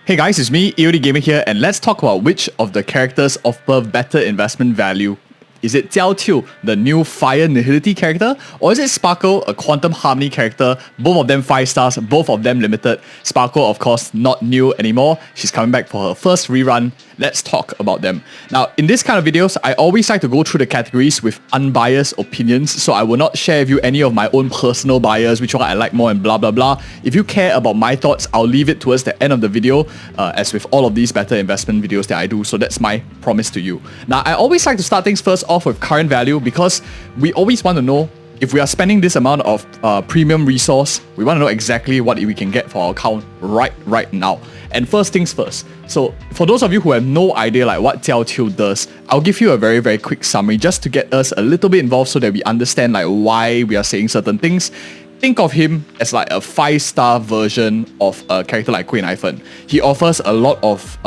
Hey guys, it's me, EODGamer here, and let's talk about which of the characters offer better investment value. Is it Jiaoqiu, the new Fire Nihility character? Or is it Sparkle, a Quantum Harmony character? Both of them 5 stars, both of them limited. Sparkle, of course, not new anymore. She's coming back for her first rerun. Let's talk about them. Now, in this kind of videos, I always like to go through the categories with unbiased opinions, so I will not share with you any of my own personal bias, which one I like more and blah blah blah. If you care about my thoughts, I'll leave it towards the end of the video, as with all of these better investment videos that I do, so that's my promise to you. Now, I always like to start things first off with current value because we always want to know if we are spending this amount of premium resource, we want to know exactly what we can get for our account right now. And first things first. So for those of you who have no idea like what Jiaoqiu does, I'll give you a very quick summary just to get us a little bit involved so that we understand like why we are saying certain things. Think of him as like a 5-star version of a character like Quek. He offers a lot of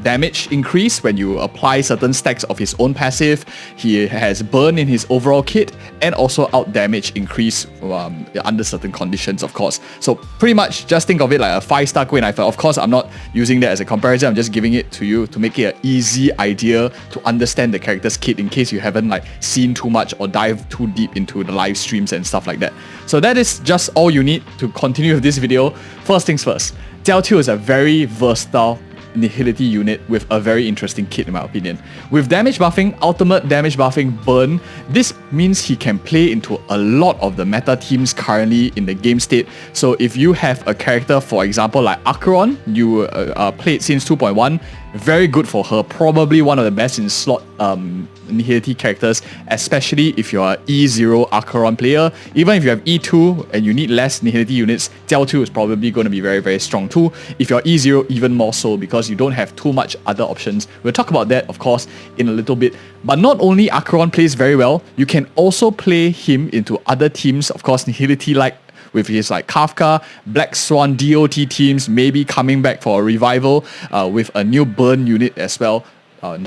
damage increase when you apply certain stacks of his own passive. He has burn in his overall kit and also out damage increase under certain conditions, of course. So pretty much just think of it like a 5-star Quek. Of course, I'm not using that as a comparison. I'm just giving it to you to make it an easy idea to understand the character's kit in case you haven't like seen too much or dive too deep into the live streams and stuff like that. So that is just all you need to continue with this video. First things first, Jiaoqiu is a very versatile Nihility unit with a very interesting kit in my opinion. With damage buffing, ultimate damage buffing, burn, this means he can play into a lot of the meta teams currently in the game state. So if you have a character, for example like Akirion, you played since 2.1, very good for her, probably one of the best in slot Nihility characters, especially if you're an E0 Akirion player. Even if you have E2 and you need less Nihility units, Jiaoqiu is probably going to be very strong too. If you're E0, even more so because you don't have too much other options. We'll talk about that, of course, in a little bit. But not only Akirion plays very well, you can also play him into other teams, of course, Nihility like with his like Kafka, Black Swan, DOT teams maybe coming back for a revival with a new burn unit as well.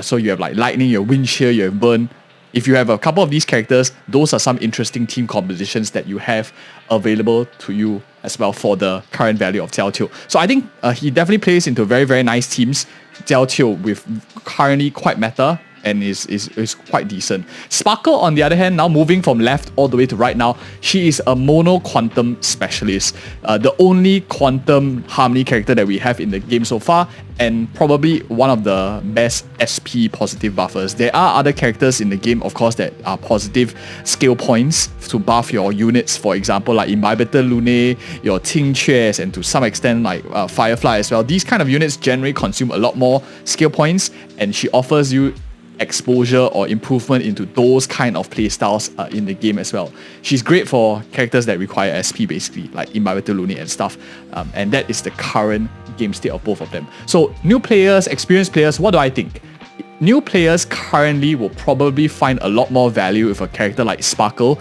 So you have like Lightning, you have Wind Shear, you have Burn. If you have a couple of these characters, those are some interesting team compositions that you have available to you as well for the current value of Jiaoqiu. So I think he definitely plays into very nice teams. Jiaoqiu with currently quite meta and is quite decent. Sparkle, on the other hand, now moving from left all the way to right now, she is a mono quantum specialist. The only quantum harmony character that we have in the game so far, and probably one of the best SP positive buffers. There are other characters in the game, of course, that are positive skill points to buff your units, for example, like Imbibitor Lune, your Qingque, and to some extent like Firefly as well. These kind of units generally consume a lot more skill points, and she offers you exposure or improvement into those kind of playstyles in the game as well. She's great for characters that require SP basically, like Imbibitor Lune and stuff. And that is the current game state of both of them. So new players, experienced players, what do I think? New players currently will probably find a lot more value with a character like Sparkle.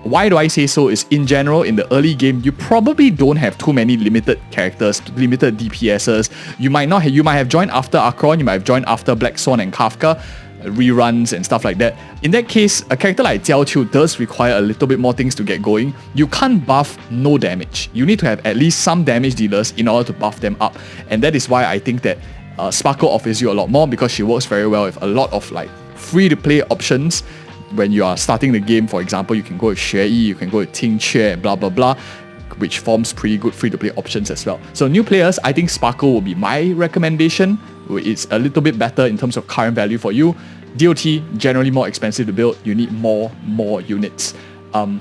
Why do I say so is in general, in the early game, you probably don't have too many limited characters, limited DPSs. You might have joined after Akirion, you might have joined after Black Swan and Kafka, reruns and stuff like that. In that case, a character like Jiaoqiu does require a little bit more things to get going. You can't buff no damage. You need to have at least some damage dealers in order to buff them up. And that is why I think that Sparkle offers you a lot more, because she works very well with a lot of like free to play options. When you are starting the game, for example, you can go with Xue Yi, you can go with Qingque and blah blah blah, which forms pretty good free to play options as well. So new players, I think Sparkle will be my recommendation. It's a little bit better in terms of current value for you. DOT, generally more expensive to build. You need more units.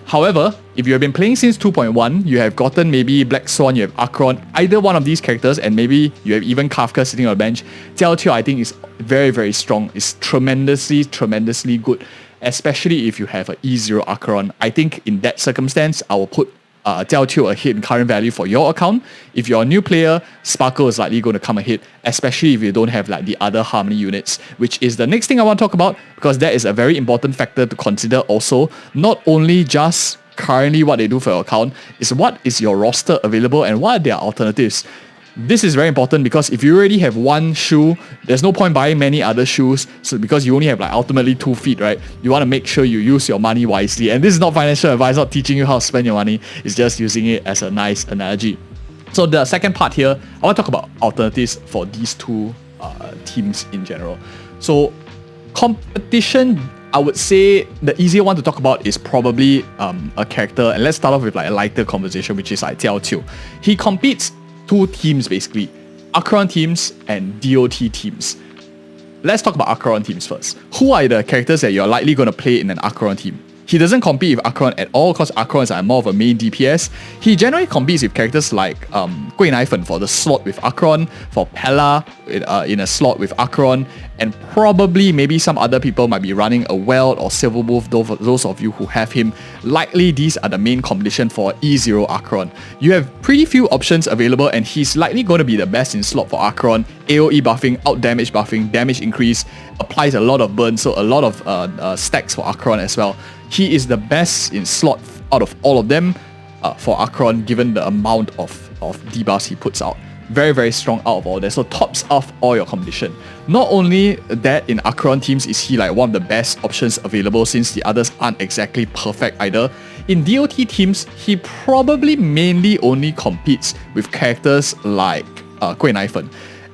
However, if you have been playing since 2.1, you have gotten maybe Black Swan, you have Akirion, either one of these characters, and maybe you have even Kafka sitting on the bench. Jiaoqiu, I think, is very strong. It's tremendously good, especially if you have an E0 Akirion. I think in that circumstance, I will put Jiaoqiu ahead in current value for your account. If you're a new player, Sparkle is likely going to come ahead, especially if you don't have like the other harmony units, which is the next thing I want to talk about, because that is a very important factor to consider also. Not only just currently what they do for your account, is what is your roster available and what are their alternatives. This is very important because if you already have one shoe, there's no point buying many other shoes. So because you only have like ultimately 2 feet, right? You want to make sure you use your money wisely. And this is not financial advice, not teaching you how to spend your money. It's just using it as a nice analogy. So the second part here, I want to talk about alternatives for these two teams in general. So competition, I would say the easier one to talk about is probably a character, and let's start off with like a lighter conversation, which is like Jiaoqiu. He competes two teams basically, Akirion teams and DOT teams. Let's talk about Akirion teams first. Who are the characters that you're likely going to play in an Akirion team? He doesn't compete with Akirion at all because Akirion is like more of a main DPS. He generally competes with characters like Quek for the slot with Akirion, for Pella in a slot with Akirion, and probably maybe some other people might be running a Weld or Silver Wolf. Those of you who have him, likely these are the main competition for E0 Akirion. You have pretty few options available, and he's likely going to be the best in slot for Akirion. AoE buffing, out damage buffing, damage increase, applies a lot of burn, so a lot of stacks for Akirion as well. He is the best in slot out of all of them for Akirion, given the amount of debuffs he puts out. Very, very strong out of all that. So tops off all your competition. Not only that, in Akirion teams is he like one of the best options available, since the others aren't exactly perfect either. In DOT teams, he probably mainly only competes with characters like Quek,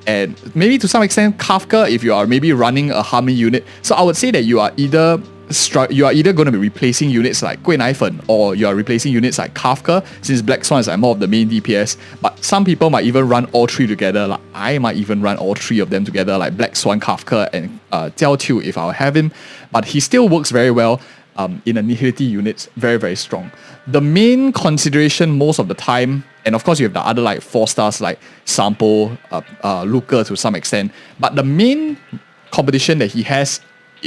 and maybe to some extent Kafka if you are maybe running a Harmony unit. So I would say that you are either going to be replacing units like Quek or you are replacing units like Kafka, since Black Swan is like more of the main DPS. But some people might even run all three together. Like I might even run all three of them together, like Black Swan, Kafka, and Jiaoqiu if I'll have him. But he still works very well in a Nihility units, very, very strong. The main consideration most of the time, and of course you have the other like 4 stars like Sampo, Luca to some extent, but the main competition that he has,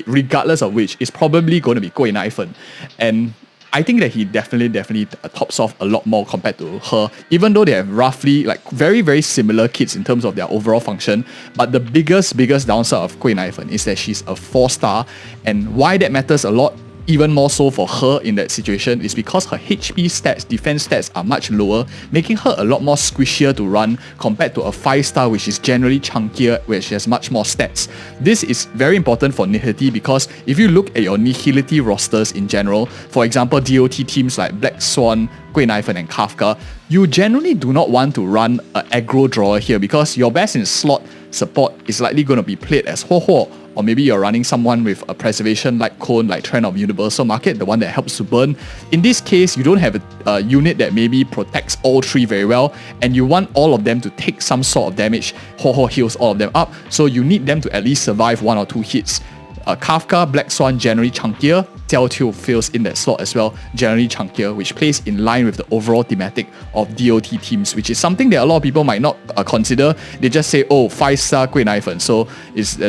regardless of which, is probably going to be Quek. And I think that he definitely tops off a lot more compared to her, even though they have roughly like very, very similar kits in terms of their overall function. But the biggest downside of Quek is that she's a 4-star, and why that matters a lot, even more so for her in that situation, is because her HP stats, defense stats are much lower, making her a lot more squishier to run compared to a 5-star, which is generally chunkier, where she has much more stats. This is very important for Nihility, because if you look at your Nihility rosters in general, for example DOT teams like Black Swan, Quek and Kafka, you generally do not want to run an aggro drawer here, because your best in slot support is likely going to be played as Ho, or maybe you're running someone with a preservation like Cone, like Trend of Universal Market, the one that helps to burn. In this case, you don't have a unit that maybe protects all 3 very well, and you want all of them to take some sort of damage. Ho heals all of them up, so you need them to at least survive 1 or 2 hits. Kafka, Black Swan generally chunkier, Jiaoqiu fills in that slot as well, generally chunkier, which plays in line with the overall thematic of DOT teams, which is something that a lot of people might not consider. They just say, oh, 5-star Quek, so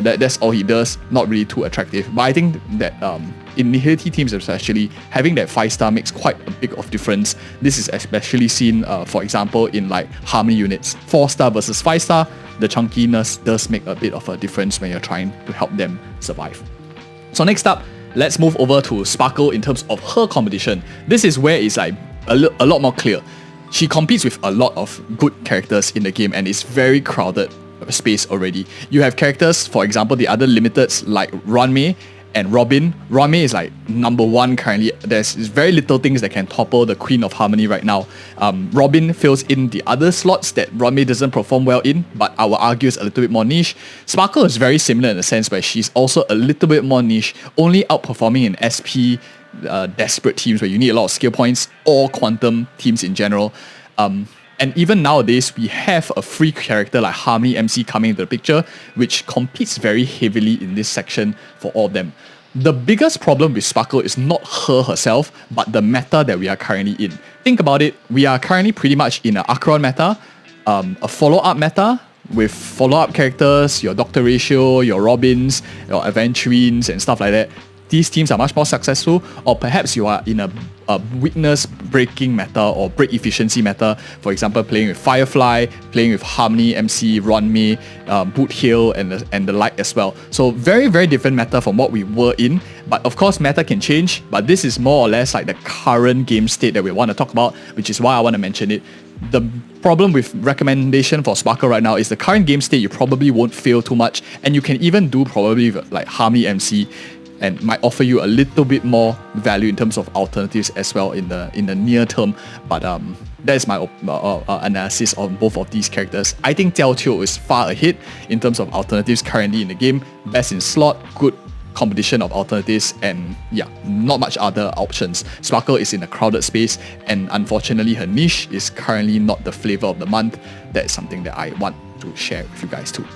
that's all he does, not really too attractive. But I think that in Nihility teams especially, having that 5-star makes quite a big of difference. This is especially seen, for example, in like Harmony units. 4-star versus 5-star, the chunkiness does make a bit of a difference when you're trying to help them survive. So next up, let's move over to Sparkle in terms of her competition. This is where it's like a lot more clear. She competes with a lot of good characters in the game, and it's very crowded space already. You have characters, for example, the other limiteds like Ranmei and Robin. Ranmei is like number 1 currently. There's very little things that can topple the Queen of Harmony right now. Robin fills in the other slots that Ranmei doesn't perform well in, but I will argue is a little bit more niche. Sparkle is very similar in the sense where she's also a little bit more niche, only outperforming in SP desperate teams where you need a lot of skill points, or quantum teams in general. And even nowadays, we have a free character like Harmony MC coming into the picture, which competes very heavily in this section for all of them. The biggest problem with Sparkle is not her herself, but the meta that we are currently in. Think about it, we are currently pretty much in an Akirion meta, a follow-up meta, with follow-up characters, your Doctor Ratio, your Robins, your Aventurines and stuff like that. These teams are much more successful, or perhaps you are in a weakness breaking meta or break efficiency meta, for example playing with Firefly, playing with Harmony, MC, Ranmei, Boot Hill and the like as well. So very, very different meta from what we were in, but of course meta can change, but this is more or less like the current game state that we want to talk about, which is why I want to mention it. The problem with recommendation for Sparkle right now is the current game state you probably won't feel too much, and you can even do probably like Harmony MC, and might offer you a little bit more value in terms of alternatives as well in the near term. But that is my analysis on both of these characters. I think Jiaoqiu is far ahead in terms of alternatives currently in the game. Best in slot, good competition of alternatives, and yeah, not much other options. Sparkle is in a crowded space, and unfortunately her niche is currently not the flavor of the month. That is something that I want to share with you guys too.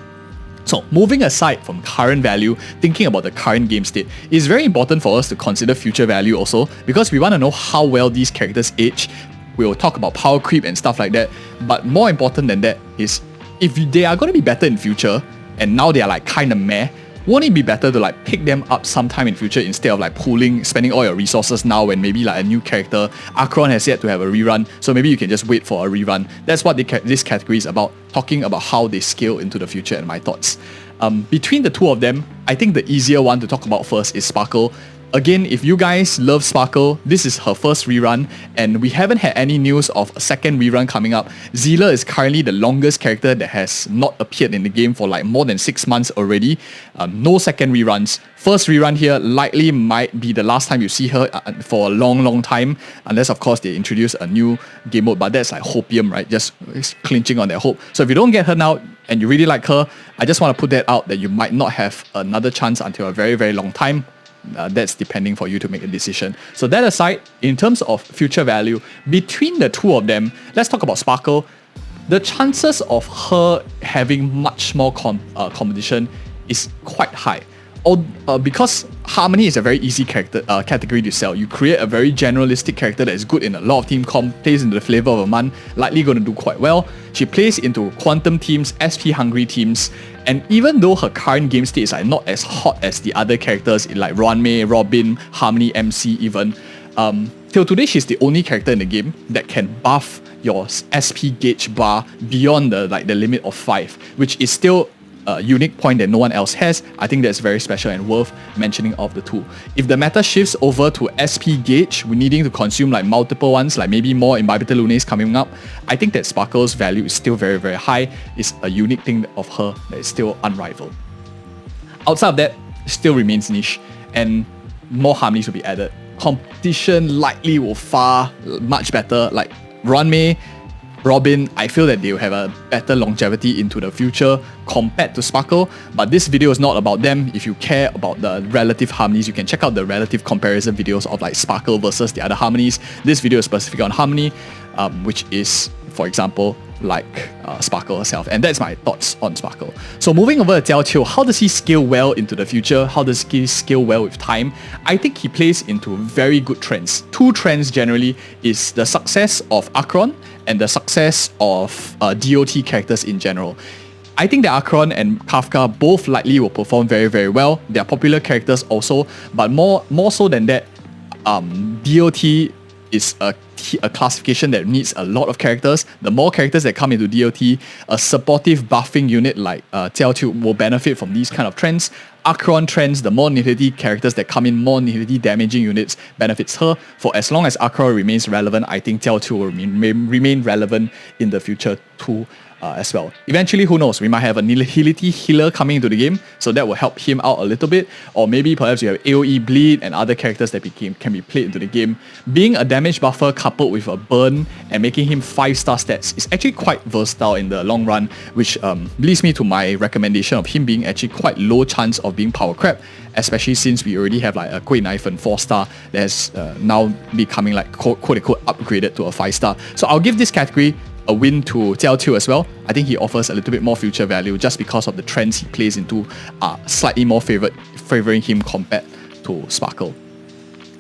So moving aside from current value, thinking about the current game state, it's very important for us to consider future value also, because we want to know how well these characters age. We'll talk about power creep and stuff like that, but more important than that is if they are going to be better in future and now they are like kind of meh, won't it be better to like pick them up sometime in future instead of like spending all your resources now when maybe like a new character, Akirion has yet to have a rerun, so maybe you can just wait for a rerun. That's what this category is about, talking about how they scale into the future and my thoughts. Between the two of them, I think the easier one to talk about first is Sparkle. Again, if you guys love Sparkle, this is her first rerun, and we haven't had any news of a second rerun coming up. Zila is currently the longest character that has not appeared in the game for like more than 6 months already. No second reruns. First rerun here likely might be the last time you see her for a long time, unless of course they introduce a new game mode, but that's like hopium, right? Just clinching on their hope. So if you don't get her now and you really like her, I just want to put that out that you might not have another chance until a very long time. That's depending for you to make a decision. So that aside, in terms of future value, between the two of them, let's talk about Sparkle. The chances of her having much more competition is quite high. Because Harmony is a very easy category to sell. You create a very generalistic character that is good in a lot of team comp, plays into the flavor of a month, likely going to do quite well. She plays into quantum teams, SP hungry teams, and even though her current game states are not as hot as the other characters like Runmei, Robin, Harmony, MC even, till today she's the only character in the game that can buff your SP gauge bar beyond the limit of 5, which is still a unique point that no one else has. I think that's very special and worth mentioning of the two. If the meta shifts over to SP gauge, we're needing to consume like multiple ones, like maybe more Imbibitor Lunes coming up, I think that Sparkle's value is still very high. It's a unique thing of her that is still unrivaled. Outside of that, still remains niche, and more harmonies will be added. Competition likely will far much better, like Runmei, Robin, I feel that they will have a better longevity into the future compared to Sparkle, but this video is not about them. If you care about the relative harmonies, you can check out the relative comparison videos of like Sparkle versus the other harmonies. This video is specific on Harmony, which is, for example, like Sparkle herself, and that's my thoughts on Sparkle. So moving over to Jiaoqiu, how does he scale well into the future? How does he scale well with time? I think he plays into very good trends. Two trends generally is the success of Akirion and the success of DOT characters in general. I think that Akirion and Kafka both likely will perform very well. They are popular characters also, but more so than that, DOT is a classification that needs a lot of characters. The more characters that come into DOT, a supportive buffing unit like Jiaoqiu will benefit from these kind of trends. Akirion trends, the more nitty characters that come in, more nitty damaging units benefits her. For as long as Akirion remains relevant, I think Jiaoqiu will remain relevant in the future too. As well. Eventually, who knows, we might have a nihility healer coming into the game, so that will help him out a little bit, or maybe perhaps you have AoE bleed and other characters that can be played into the game. Being a damage buffer coupled with a burn and making him 5-star stats is actually quite versatile in the long run, which leads me to my recommendation of him being actually quite low chance of being power crap, especially since we already have like a Quek Knife and 4-star that has now becoming like quote-unquote upgraded to a 5-star. So I'll give this category a win to Jiaoqiu as well. I think he offers a little bit more future value just because of the trends he plays into are slightly more favoring him compared to Sparkle.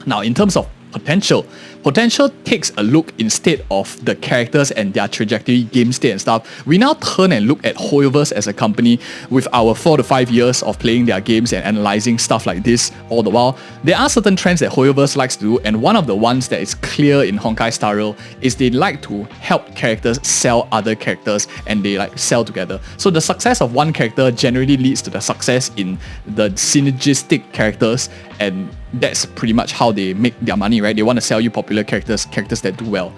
Now, in terms of potential takes a look instead of the characters and their trajectory, game state and stuff. We now turn and look at Hoyoverse as a company with our 4 to 5 years of playing their games and analyzing stuff like this all the while. There are certain trends that Hoyoverse likes to do, and one of the ones that is clear in Honkai Star Rail is they like to help characters sell other characters, and they like sell together. So the success of one character generally leads to the success in the synergistic characters, and that's pretty much how they make their money, right? They want to sell you popular characters that do well.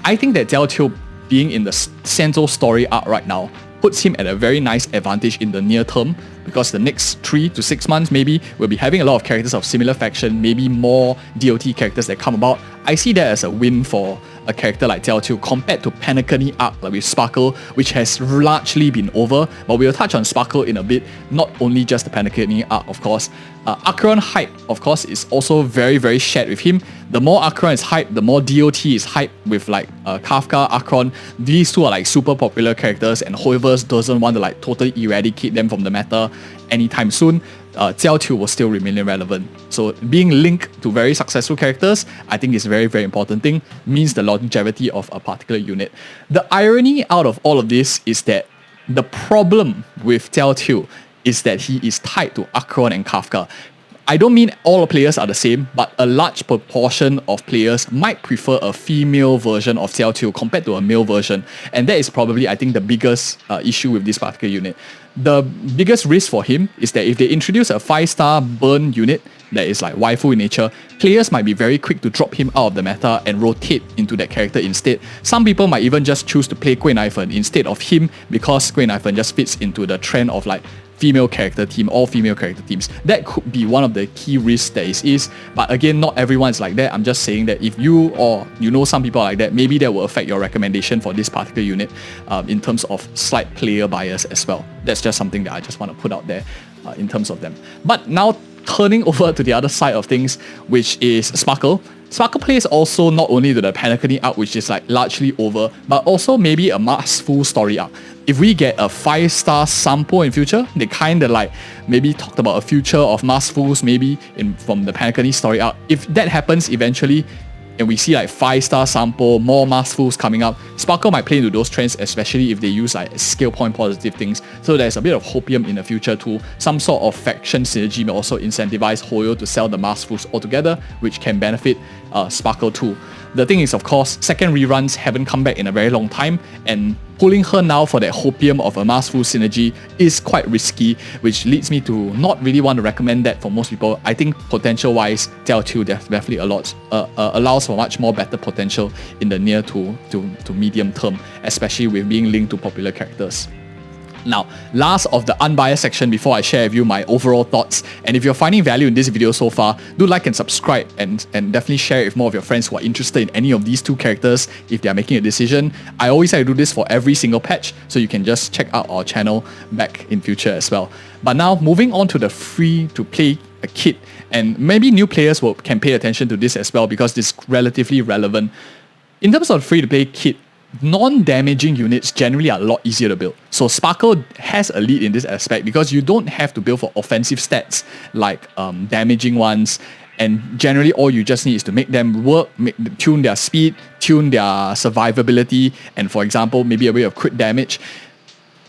I think that Jiaoqiu being in the Senzo story arc right now puts him at a very nice advantage in the near term, because the next 3 to 6 months maybe we'll be having a lot of characters of similar faction, maybe more DOT characters that come about. I see that as a win for a character like Jiaoqiu compared to Panacony arc like with Sparkle, which has largely been over, but we'll touch on Sparkle in a bit, not only just the Panacony arc, of course. Akirion hype, of course, is also very, very shared with him. The more Akirion is hyped, the more DOT is hyped with like Kafka, Akirion. These two are like super popular characters, and whoever doesn't want to like totally eradicate them from the meta anytime soon, Jiaoqiu will still remain relevant. So being linked to very successful characters, I think is a very, very important thing, means the longevity of a particular unit. The irony out of all of this is that the problem with Jiaoqiu is that he is tied to Akirion and Kafka. I don't mean all players are the same, but a large proportion of players might prefer a female version of Jiaoqiu compared to a male version. And that is probably, I think, the biggest issue with this particular unit. The biggest risk for him is that if they introduce a 5-star burn unit that is like waifu in nature, players might be very quick to drop him out of the meta and rotate into that character instead. Some people might even just choose to play Guinaifen instead of him because Guinaifen just fits into the trend of like female character team, all female character teams. That could be one of the key risks that is. But again, not everyone is like that. I'm just saying that if you or you know some people are like that, maybe that will affect your recommendation for this particular unit in terms of slight player bias as well. That's just something that I just want to put out there in terms of them. But now turning over to the other side of things, which is Sparkle. Sparkle plays also not only to the Panacony arc, which is like largely over, but also maybe a masterful story arc. If we get a 5-star sample in future, they kind of like maybe talked about a future of masterfuls maybe from the Panacony story arc. If that happens eventually, and we see like 5-star sample, more masterfuls coming up, Sparkle might play into those trends, especially if they use like skill point positive things. So there's a bit of hopium in the future too. Some sort of faction synergy may also incentivize Hoyo to sell the masterfuls altogether, which can benefit Sparkle too. The thing is, of course, second reruns haven't come back in a very long time, and pulling her now for that hopium of a masterful synergy is quite risky, which leads me to not really want to recommend that for most people. I think potential-wise, Jiaoqiu definitely allows for much more better potential in the near to medium term, especially with being linked to popular characters. Now, last of the unbiased section before I share with you my overall thoughts. And if you're finding value in this video so far, do like and subscribe and definitely share it with more of your friends who are interested in any of these two characters if they are making a decision. I always say I do this for every single patch, so you can just check out our channel back in future as well. But now, moving on to the free-to-play kit, and maybe new players can pay attention to this as well because it's relatively relevant. In terms of free-to-play kit, non-damaging units generally are a lot easier to build. So Sparkle has a lead in this aspect because you don't have to build for offensive stats like damaging ones, and generally all you just need is to make them work, tune their speed, tune their survivability, and for example, maybe a way of crit damage.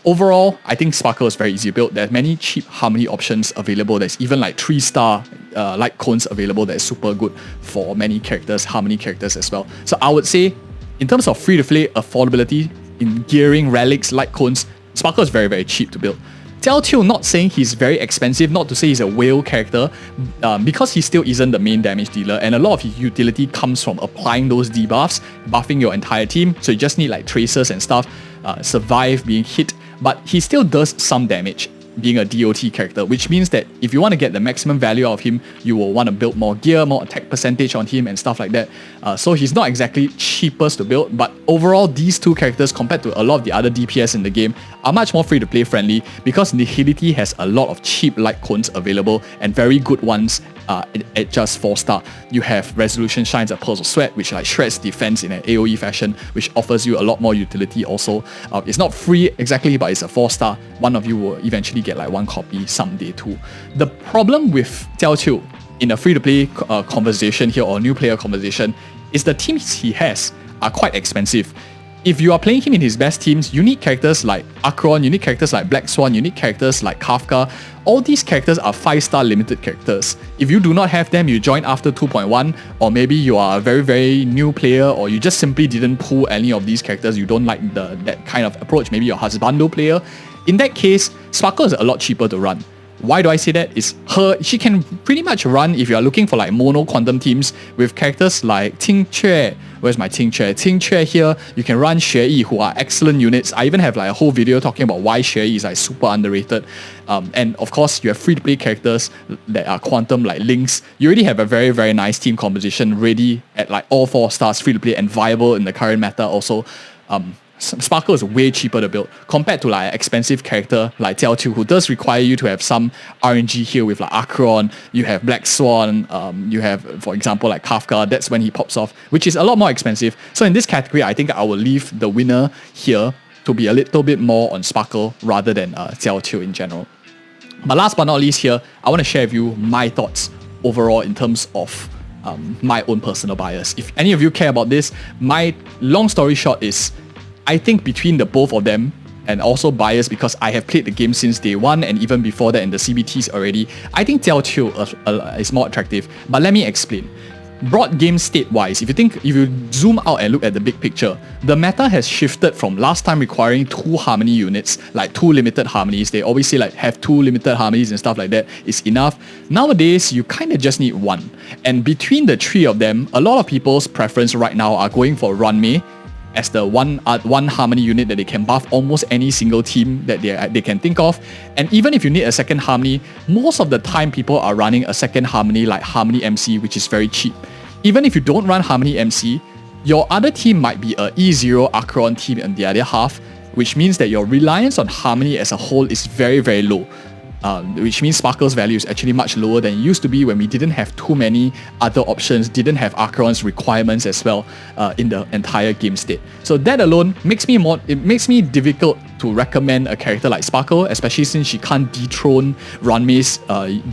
Overall, I think Sparkle is very easy to build. There's many cheap harmony options available. There's even like 3-star light cones available that is super good for many characters, harmony characters as well. So I would say, in terms of free-to-play affordability in gearing, relics, light cones, Sparkle is very, very cheap to build. Jiaoqiu, not saying he's very expensive, not to say he's a whale character, because he still isn't the main damage dealer, and a lot of his utility comes from applying those debuffs, buffing your entire team, so you just need like tracers and stuff, survive being hit, but he still does some damage, being a DOT character, which means that if you want to get the maximum value out of him, you will want to build more gear, more attack percentage on him and stuff like that. So he's not exactly cheapest to build, but overall these two characters compared to a lot of the other DPS in the game are much more free to play friendly because Nihility has a lot of cheap light cones available and very good ones at just 4-star. You have Resolution Shines at Pearls of Sweat, which like shreds defense in an AoE fashion, which offers you a lot more utility also. It's not free exactly, but it's a 4-star. One of you will eventually get like one copy someday too. The problem with Jiaoqiu in a free-to-play conversation here or new player conversation is the teams he has are quite expensive. If you are playing him in his best teams, you need characters like Akirion, you need characters like Black Swan, you need characters like Kafka. All these characters are 5-star limited characters. If you do not have them, you join after 2.1, or maybe you are a very, very new player, or you just simply didn't pull any of these characters, you don't like that kind of approach, maybe you're a husbando player. In that case, Sparkle is a lot cheaper to run. Why do I say that? She can pretty much run, if you are looking for like mono quantum teams with characters like Qingque. Where's my Qingque? Qingque here, you can run Xueyi, who are excellent units. I even have like a whole video talking about why Xueyi is like super underrated. And of course, you have free-to-play characters that are quantum like Lynx. You already have a very, very nice team composition ready at like all 4 stars free-to-play and viable in the current meta also. Sparkle is way cheaper to build compared to like an expensive character like Jiaoqiu, who does require you to have some RNG here with like Akirion. You have Black Swan, you have, for example, like Kafka. That's when he pops off, which is a lot more expensive. So in this category, I think I will leave the winner here to be a little bit more on Sparkle rather than Jiaoqiu in general. But last but not least here, I want to share with you my thoughts overall in terms of my own personal bias. If any of you care about this, my long story short is, I think between the both of them, and also biased because I have played the game since day one and even before that in the CBTs already, I think Jiaoqiu is more attractive. But let me explain. Broad game state-wise, if you zoom out and look at the big picture, the meta has shifted from last time requiring 2 harmony units, like 2 limited harmonies. They always say like have 2 limited harmonies and stuff like that is enough. Nowadays, you kind of just need 1. And between the 3 of them, a lot of people's preference right now are going for Runmei as the one harmony unit that they can buff almost any single team that they can think of. And even if you need a second harmony, most of the time people are running a second harmony like Harmony MC, which is very cheap. Even if you don't run Harmony MC, your other team might be a E0 Akirion team on the other half, which means that your reliance on harmony as a whole is very, very low. Which means Sparkle's value is actually much lower than it used to be when we didn't have too many other options, didn't have Akirion's requirements as well in the entire game state. So that alone makes me difficult to recommend a character like Sparkle, especially since she can't dethrone Runmei's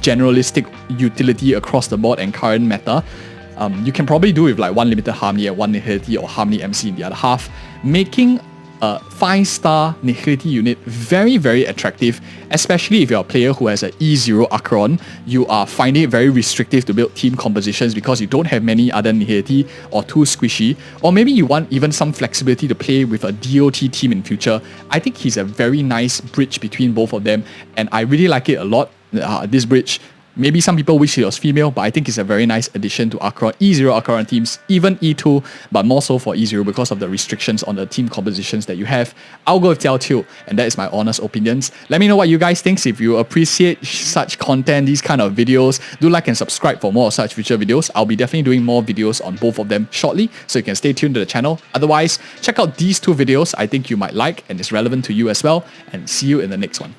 generalistic utility across the board and current meta. You can probably do with like 1 limited harmony and 1 nihility or harmony MC in the other half, making a 5-star nihility unit very, very attractive, especially if you're a player who has an E0 Akirion. You are finding it very restrictive to build team compositions because you don't have many other nihility or too squishy, or maybe you want even some flexibility to play with a DOT team in future. I think he's a very nice bridge between both of them, and I really like it a lot, this bridge. Maybe some people wish he was female, but I think it's a very nice addition to Akirion, E0 Akirion teams, even E2, but more so for E0 because of the restrictions on the team compositions that you have. I'll go with Jiaoqiu, and that is my honest opinions. Let me know what you guys think. If you appreciate such content, these kind of videos, do like and subscribe for more of such future videos. I'll be definitely doing more videos on both of them shortly, so you can stay tuned to the channel. Otherwise, check out these 2 videos I think you might like and it's relevant to you as well, and see you in the next one.